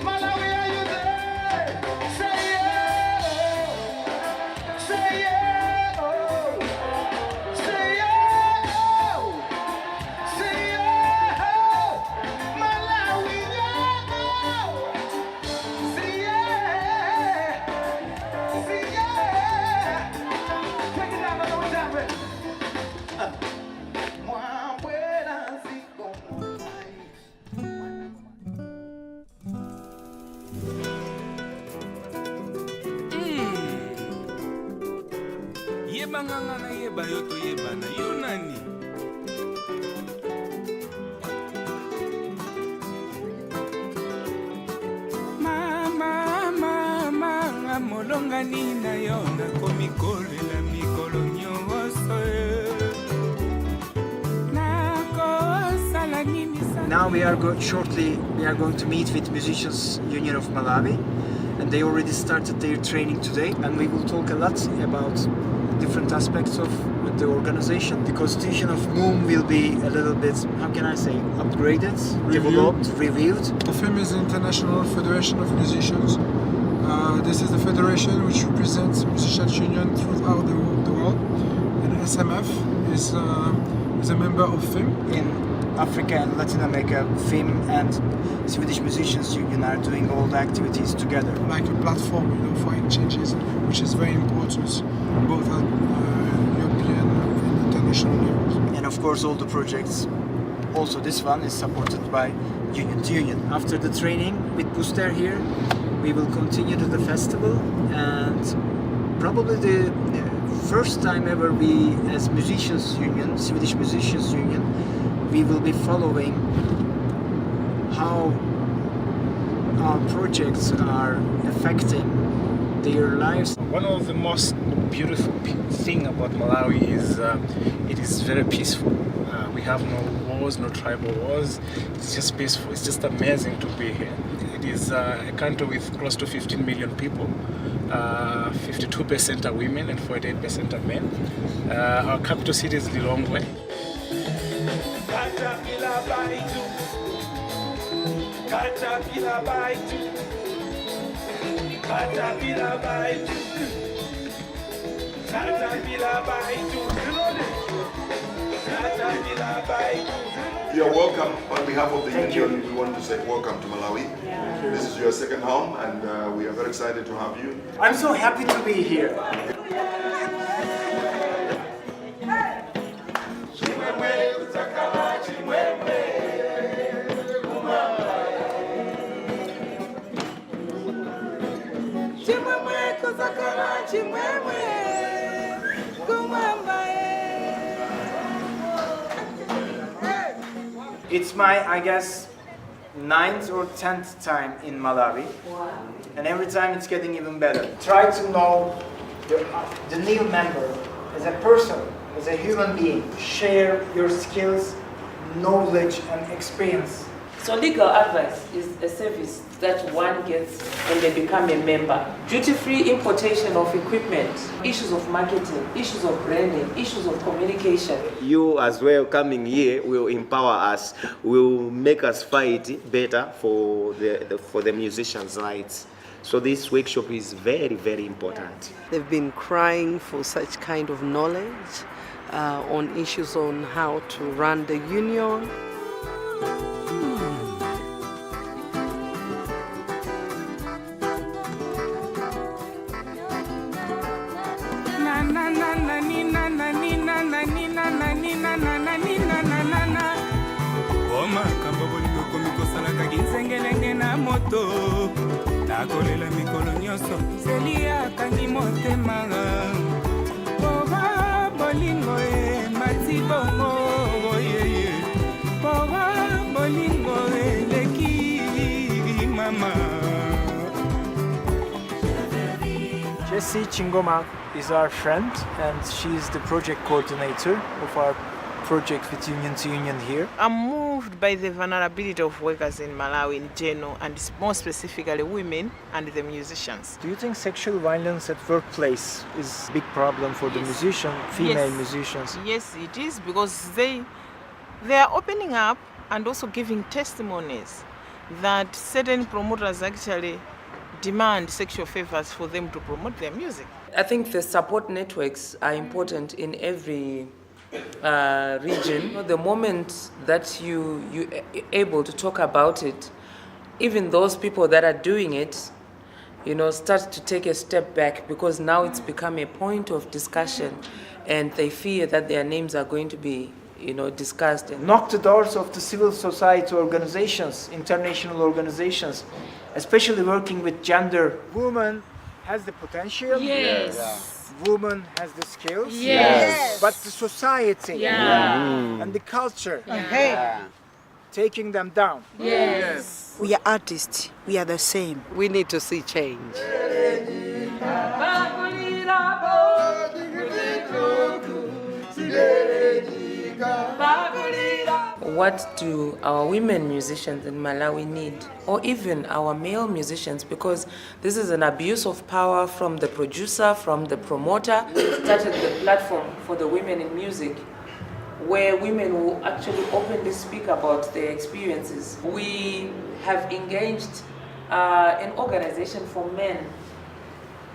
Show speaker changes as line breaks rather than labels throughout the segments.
Malawi, are you there? Say yeah. Say yeah. Oh. Say yeah. Oh. Say yeah. Malawi, yeah. Say yeah. Say yeah. Take it down, one more time, Rick.
Yebanganga yeba yoto yebana yonani. Mama molonga nina yona komikole la mikolo nyoso.
Now shortly we are going to meet with Musicians Union of Malawi, and they already started their training today, and we will talk a lot about different aspects of the organization. The constitution of MUM will be a little bit, how can I say, upgraded, developed, reviewed.
The FIM is the International Federation of Musicians. This is the federation which represents Musicians Union throughout the world, and SMF is a member of FIM.
In Africa and Latin America, FIM and Swedish Musicians Union are doing all the activities together.
Like a platform, for exchanges, which is very important, both at European and international levels.
And of course, all the projects, also this one is supported by Union to Union. After the training with Booster here, we will continue to the festival, and probably the first time ever we, as Musicians Union, Swedish Musicians Union, we will be following how our projects are affecting their lives.
One of the most beautiful thing about Malawi is it is very peaceful. We have no wars, no tribal wars. It's just peaceful. It's just amazing to be here. It is a country with close to 15 million people. 52% are women and 48% are men. Our capital city is Lilongwe.
You're welcome. On behalf of the union, we want to say welcome to Malawi. This is your second home, and we are very excited to have you.
I'm so happy to be here. It's my, I guess, 9th or 10th time in Malawi. Wow. And every time it's getting even better. Try to know the new member as a person, as a human being. Share your skills, knowledge and experience.
So legal advice is a service that one gets when they become a member. Duty-free importation of equipment, issues of marketing, issues of branding, issues of communication.
You as well coming here will empower us, will make us fight better for the musicians' rights. So this workshop is very, very important.
They've been crying for such kind of knowledge on issues on how to run the union.
Nakolela mikolo nyoso selia kangi motema Pora bolingo e matibongo oyeye Pora bolingo e leki mama
Jessie Chingoma is our friend, and she's the project coordinator of our project with Union to Union here.
I'm moved by the vulnerability of workers in Malawi in general, and more specifically women and the musicians.
Do you think sexual violence at workplace is a big problem for the female musicians?
Yes, it is, because they They are opening up and also giving testimonies that certain promoters actually demand sexual favors for them to promote their music.
I think the support networks are important in every region. The moment that you're able to talk about it, even those people that are doing it, start to take a step back, because now it's become a point of discussion and they fear that their names are going to be discussed.
Knock the doors of the civil society organizations, international organizations, especially working with gender. Woman has the potential.
Yes.
Yeah. Woman has the skills.
Yes.
But the society and the culture taking them down.
Yes.
We are artists. We are the same.
We need to see change.
What do our women musicians in Malawi need, or even our male musicians? Because this is an abuse of power from the producer, from the promoter. We started the platform for the women in music, where women will actually openly speak about their experiences. We have engaged an organization for men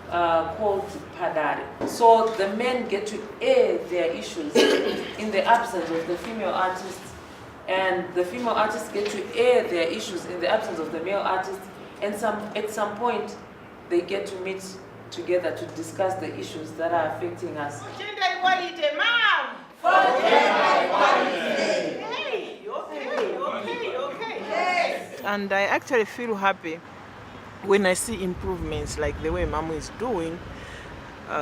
called Padari. So the men get to air their issues in the absence of the female artists, and the female artists get to air their issues in the absence of the male artists, and at some point they get to meet together to discuss the issues that are affecting us.
And I actually feel happy when I see improvements like the way Mamu is doing.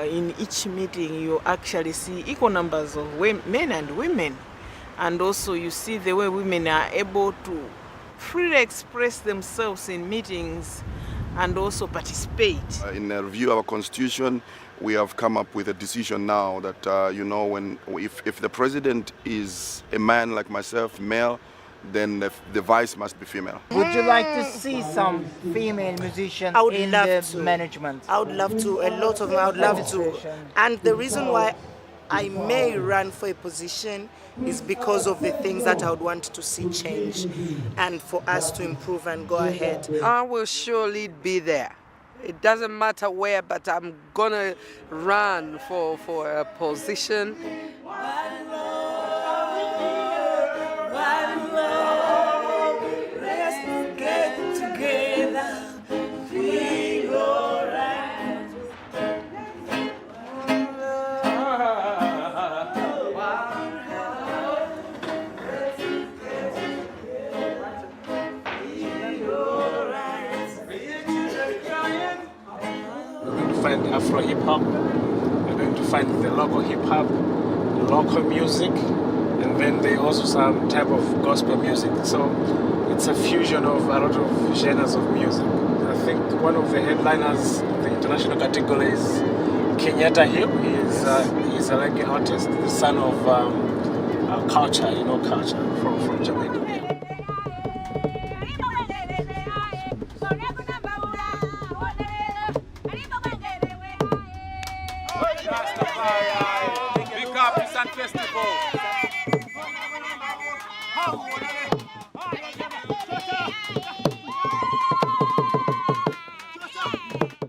In each meeting you actually see equal numbers of men and women, and also you see the way women are able to freely express themselves in meetings and also participate.
In a review of our constitution, we have come up with a decision now that if the president is a man like myself, male, then the vice must be female.
Would you like to see some female musicians in the management?
I would love to. A lot of them. I would love to. And the reason why I may run for a position is because of the things that I would want to see change and for us to improve and go ahead.
I will surely be there. It doesn't matter where, but I'm gonna run for a position.
Find Afro hip hop, we're going to find the local hip hop, local music, and then there also some type of gospel music. So it's a fusion of a lot of genres of music. I think one of the headliners in the international category is Kenyatta Hill. He's a reggae artist, the son of Culture, Culture from Jamaica.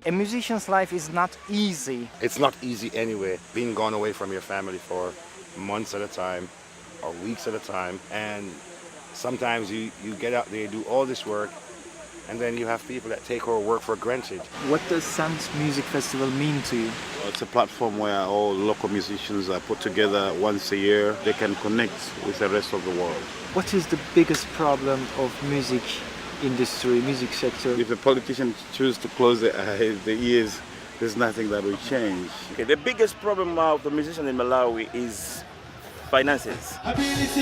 A musician's life is not easy.
It's not easy anyway, being gone away from your family for months at a time or weeks at a time, and sometimes you get out there, do all this work, and then you have people that take our work for granted.
What does Sun's Music Festival mean to you?
It's a platform where all local musicians are put together once a year. They can connect with the rest of the world.
What is the biggest problem of music industry, music sector?
If the politicians choose to close their eyes, their ears, there's nothing that will change.
Okay, the biggest problem of the musicians in Malawi is finances.
There's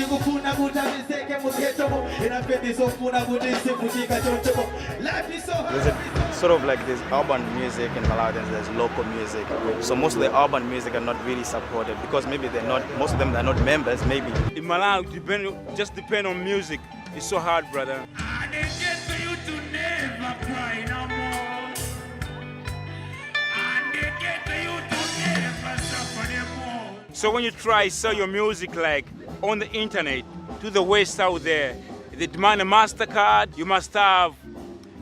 a sort of like this urban music in Malawi, and there's local music. So most of the urban music are not really supported because maybe most of them are not members, maybe.
In Malawi, just depend on music. It's so hard, brother. So when you try sell your music like on the internet, to the West out there. They demand a MasterCard. You must have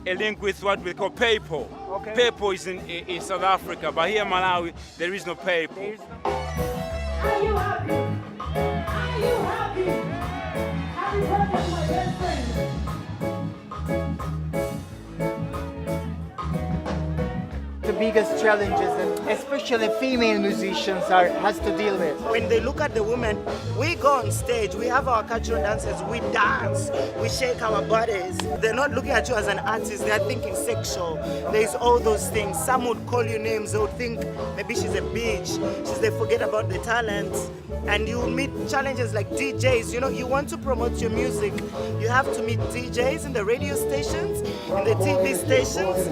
a link with what we call PayPal.
Okay.
PayPal is in South Africa, but here in Malawi, there is no PayPal.
Are you happy? Are you happy? Happy birthday, my best friend.
The biggest challenges that especially female musicians has to deal with.
When they look at the women, we go on stage, we have our cultural dances, we dance, we shake our bodies. They're not looking at you as an artist, they're thinking sexual. There's all those things. Some would call you names, they would think maybe she's a bitch, they forget about the talent. And you meet challenges like DJs. You know, you want to promote your music, you have to meet DJs in the radio stations, in the TV stations.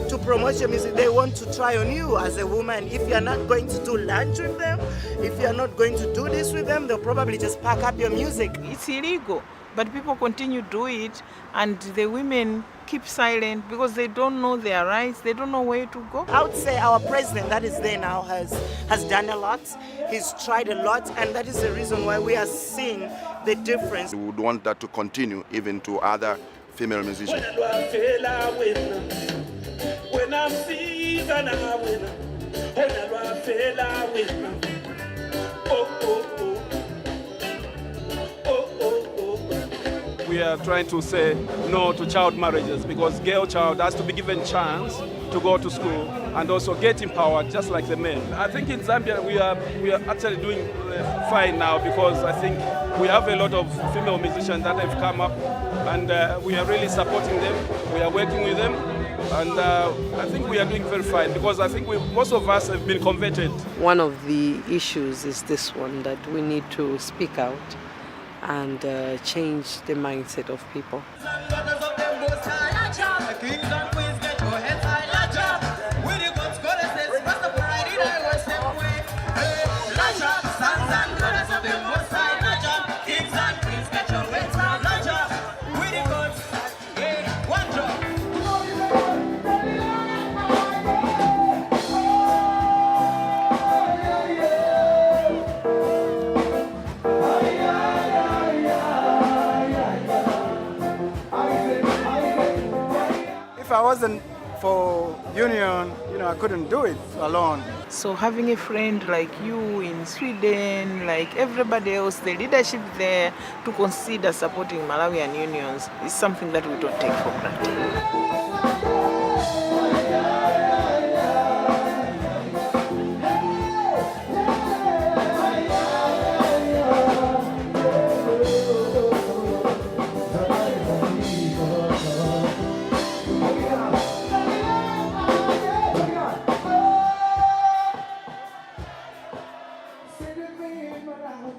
To promote your music, they want to try on you as a woman. If you're not going to do lunch with them, if you're not going to do this with them, they'll probably just pack up your music.
It's illegal, but people continue to do it, and the women keep silent because they don't know their rights, they don't know where to go.
I would say our president that is there now has done a lot, he's tried a lot, and that is the reason why we are seeing the difference.
We would want that to continue even to other female musicians.
When I'm seasoned, I win. When I fail, I win. Oh, oh, oh. Oh, oh, oh.
We are trying to say no to child marriages because girl child has to be given chance to go to school and also get empowered just like the men. I think in Zambia we are actually doing fine now because I think we have a lot of female musicians that have come up and we are really supporting them, we are working with them. And I think we are doing very fine because I think most of us have been converted.
One of the issues is this one, that we need to speak out and change the mindset of people.
If I wasn't for union, I couldn't do it alone.
So having a friend like you in Sweden, like everybody else, the leadership there to consider supporting Malawian unions is something that we don't take for granted.
Sing with me, Malawi.